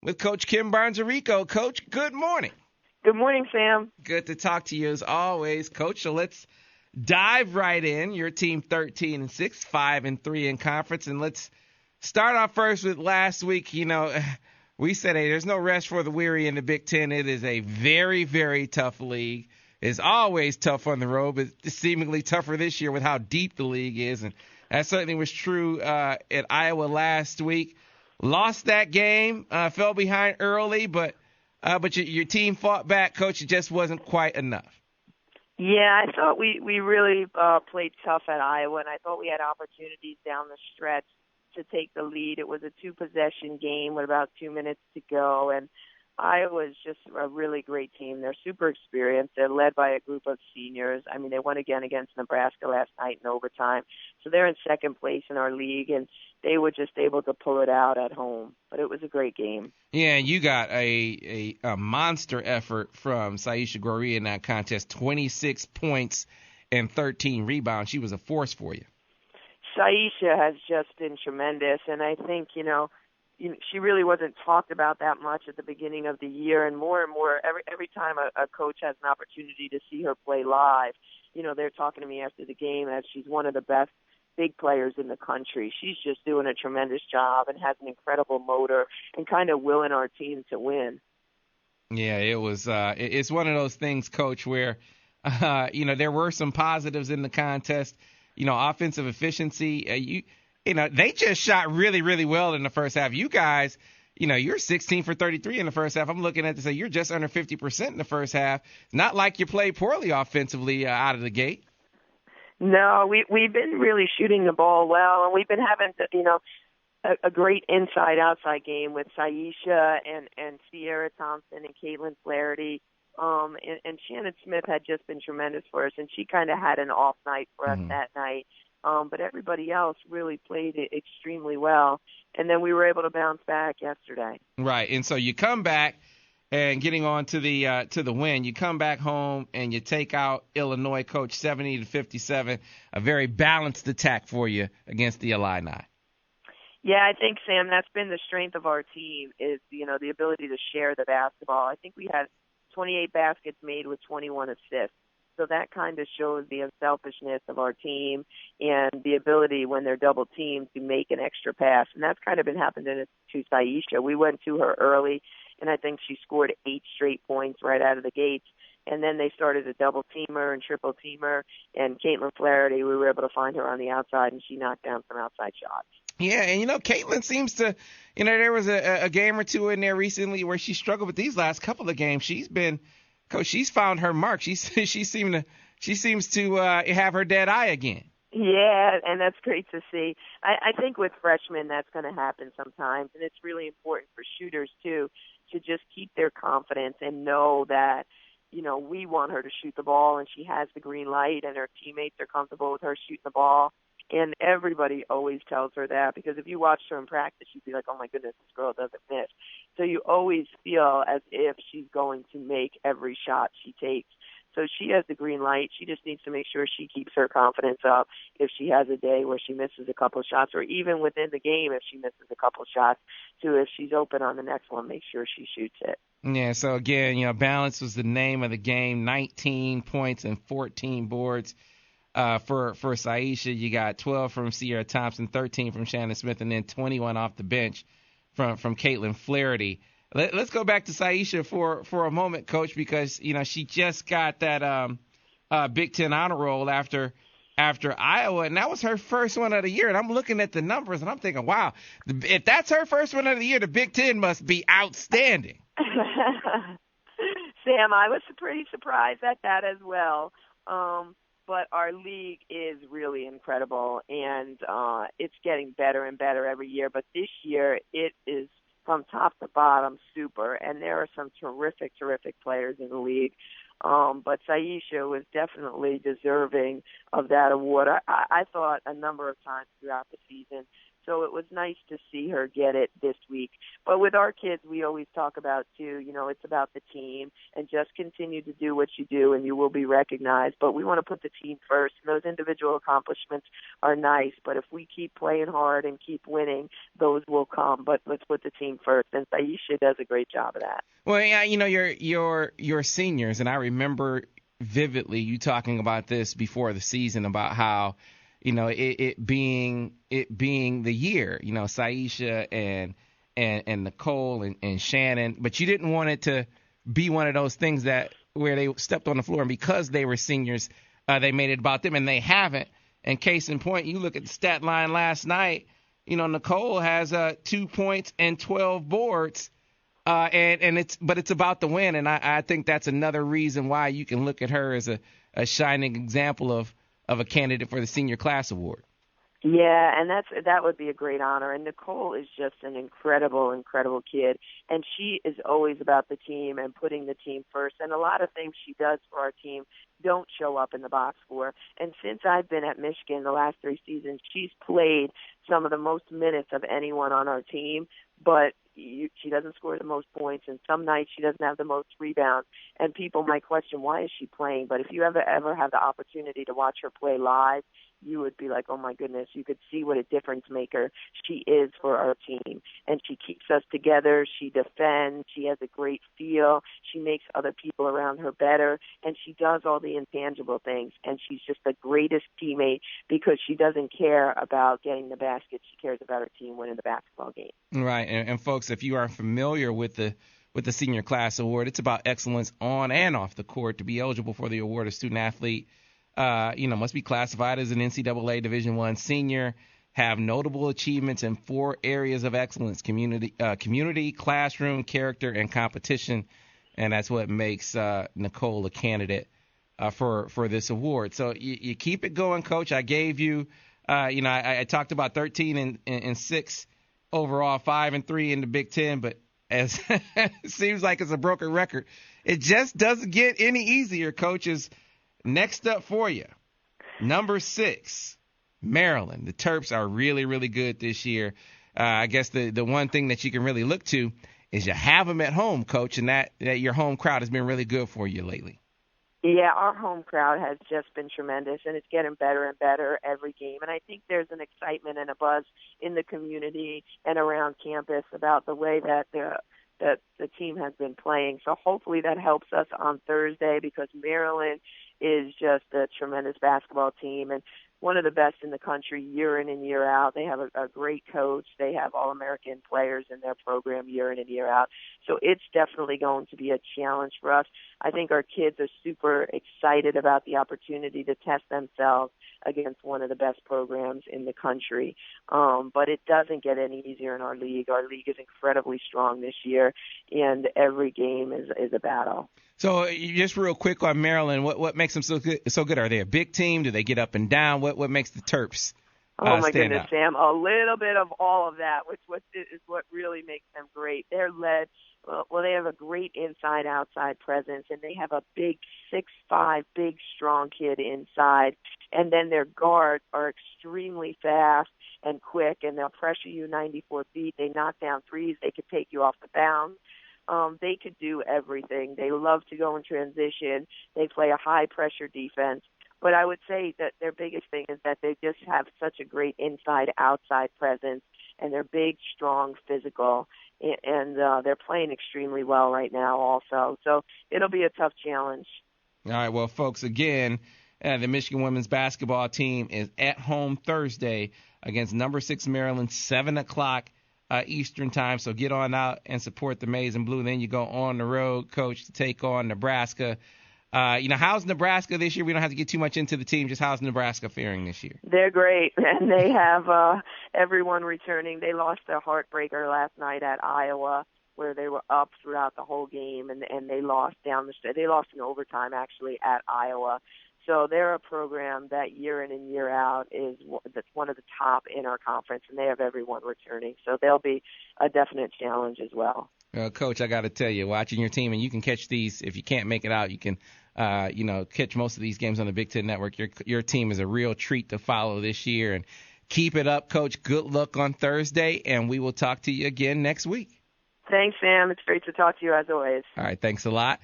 with Coach Kim Barnes Arico. Coach, good morning. Good morning, Sam. Good to talk to you as always, Coach. So let's dive right in. Your team 13-6, 5-3 in conference, and let's start off first with last week. You know, we said, hey, there's no rest for the weary in the Big Ten. It is a very, very tough league. It's always tough on the road, but it's seemingly tougher this year with how deep the league is, and that certainly was true at Iowa last week. Lost that game, fell behind early, but your team fought back, Coach. It just wasn't quite enough. Yeah, I thought we really played tough at Iowa, and I thought we had opportunities down the stretch to take the lead. It was a two-possession game with about 2 minutes to go, and Iowa's just a really great team. They're super experienced. They're led by a group of seniors. I mean, they won again against Nebraska last night in overtime. So they're in second place in our league, and they were just able to pull it out at home. But it was a great game. Yeah, you got a monster effort from Saisha Goree in that contest, 26 points and 13 rebounds. She was a force for you. Saisha has just been tremendous, and I think, she really wasn't talked about that much at the beginning of the year, and more every time a coach has an opportunity to see her play live, they're talking to me after the game as she's one of the best big players in the country. She's just doing a tremendous job and has an incredible motor and kind of willing our team to win. Yeah, it was. It's one of those things, Coach, where there were some positives in the contest. Offensive efficiency. They just shot really, really well in the first half. You guys, you're 16 for 33 in the first half. I'm looking at this, say you're just under 50% in the first half. It's not like you played poorly offensively out of the gate. No, we've been really shooting the ball well, and we've been having, a great inside-outside game with Saisha and Sierra Thompson and Caitlin Flaherty. And Shannon Smith had just been tremendous for us, and she kind of had an off night for us that night. But everybody else really played it extremely well. And then we were able to bounce back yesterday. Right. And so you come back, and getting on to the win, you come back home and you take out Illinois, Coach, 70-57, a very balanced attack for you against the Illini. Yeah, I think, Sam, that's been the strength of our team is, the ability to share the basketball. I think we had 28 baskets made with 21 assists. So that kind of shows the unselfishness of our team and the ability when they're double teamed to make an extra pass. And that's kind of been happening to Saisha. We went to her early, and I think she scored 8 straight points right out of the gates. And then they started to double team her and triple team her. And Caitlin Flaherty, we were able to find her on the outside, and she knocked down some outside shots. Yeah, and Caitlin seems to, there was a game or two in there recently where she struggled with these last couple of games. Coach, she's found her mark. She seems to have her dead eye again. Yeah, and that's great to see. I think with freshmen that's going to happen sometimes, and it's really important for shooters too to just keep their confidence and know that we want her to shoot the ball, and she has the green light, and her teammates are comfortable with her shooting the ball. And everybody always tells her that because if you watched her in practice, you'd be like, oh, my goodness, this girl doesn't miss. So you always feel as if she's going to make every shot she takes. So she has the green light. She just needs to make sure she keeps her confidence up if she has a day where she misses a couple of shots, or even within the game if she misses a couple of shots, to if she's open on the next one, make sure she shoots it. Yeah, so again, balance was the name of the game, 19 points and 14 boards. For Saisha, you got 12 from Sierra Thompson, 13 from Shannon Smith, and then 21 off the bench from Caitlin Flaherty. Let's go back to Saisha for a moment, Coach, because she just got that Big Ten honor roll after Iowa, and that was her first one of the year. And I'm looking at the numbers, and I'm thinking, wow, if that's her first one of the year, the Big Ten must be outstanding. Sam, I was pretty surprised at that as well. But our league is really incredible, and it's getting better and better every year. But this year, it is from top to bottom super, and there are some terrific players in the league. But Saisha was definitely deserving of that award. I thought a number of times throughout the season So it was nice to see her get it this week. But with our kids, we always talk about, too, it's about the team, and just continue to do what you do and you will be recognized. But we want to put the team first. And those individual accomplishments are nice, but if we keep playing hard and keep winning, those will come. But let's put the team first, and Saisha does a great job of that. Well, yeah, you're seniors, and I remember vividly you talking about this before the season about how it being the year, Saisha and Nicole and Shannon, but you didn't want it to be one of those things where they stepped on the floor and because they were seniors, they made it about them, and they haven't. And case in point, you look at the stat line last night. Nicole has 2 points and 12 boards. And it's about the win, and I think that's another reason why you can look at her as a shining example of a candidate for the Senior Class Award. Yeah, and that would be a great honor. And Nicole is just an incredible, incredible kid, and she is always about the team and putting the team first. And a lot of things she does for our team don't show up in the box score. And since I've been at Michigan the last 3 seasons, she's played some of the most minutes of anyone on our team, but she doesn't score the most points, and some nights she doesn't have the most rebounds. And people might question, why is she playing? But if you ever have the opportunity to watch her play live, you would be like, oh, my goodness, you could see what a difference maker she is for our team. And she keeps us together. She defends. She has a great feel. She makes other people around her better. And she does all the intangible things. And she's just the greatest teammate because she doesn't care about getting the basket. She cares about her team winning the basketball game. Right. And folks, if you are familiar with the Senior Class Award, it's about excellence on and off the court. To be eligible for the award, a student athlete must be classified as an NCAA Division I senior, have notable achievements in 4 areas of excellence: community, classroom, character, and competition. And that's what makes Nicole a candidate for this award. So you keep it going, Coach. I gave you, I talked about 13 and 6 overall, 5 and 3 in the Big Ten, but as it seems like it's a broken record. It just doesn't get any easier, coaches. Next up for you, number 6, Maryland. The Terps are really, really good this year. I guess the one thing that you can really look to is you have them at home, Coach, and that your home crowd has been really good for you lately. Yeah, our home crowd has just been tremendous, and it's getting better and better every game. And I think there's an excitement and a buzz in the community and around campus about the way that the team has been playing. So hopefully that helps us on Thursday, because Maryland is just a tremendous basketball team and one of the best in the country year in and year out. They have a great coach. They have All-American players in their program year in and year out. So it's definitely going to be a challenge for us. I think our kids are super excited about the opportunity to test themselves against one of the best programs in the country. But it doesn't get any easier in our league. Our league is incredibly strong this year, and every game is a battle. So just real quick on Maryland, what makes them so good? Are they a big team? Do they get up and down? What makes the Terps Oh, my stand goodness, out? Sam. A little bit of all of that, which is what really makes them great. They're led, well, they have a great inside-outside presence, and they have a big 6'5", big, strong kid inside. And then their guards are extremely fast and quick, and they'll pressure you 94 feet. They knock down threes. They could take you off the bounce. They could do everything. They love to go in transition. They play a high-pressure defense. But I would say that their biggest thing is that they just have such a great inside-outside presence, and they're big, strong, physical, and they're playing extremely well right now also. So it'll be a tough challenge. All right, well, folks, again, the Michigan women's basketball team is at home Thursday against number 6 Maryland, 7 o'clock Eastern time. So get on out and support the Maize and Blue. Then you go on the road, Coach, to take on Nebraska. How's Nebraska this year? We don't have to get too much into the team. Just how's Nebraska faring this year? They're great, and they have everyone returning. They lost their heartbreaker last night at Iowa, where they were up throughout the whole game, and they lost down the stretch. They lost in overtime, actually, at Iowa. So they're a program that year in and year out that's one of the top in our conference, and they have everyone returning. So they'll be a definite challenge as well. Coach, I got to tell you, watching your team, and you can catch these, if you can't make it out, you can, catch most of these games on the Big Ten Network. Your team is a real treat to follow this year, and Keep it up, Coach. Good luck on Thursday, and we will talk to you again next week. Thanks, Sam. It's great to talk to you as always. All right, thanks a lot.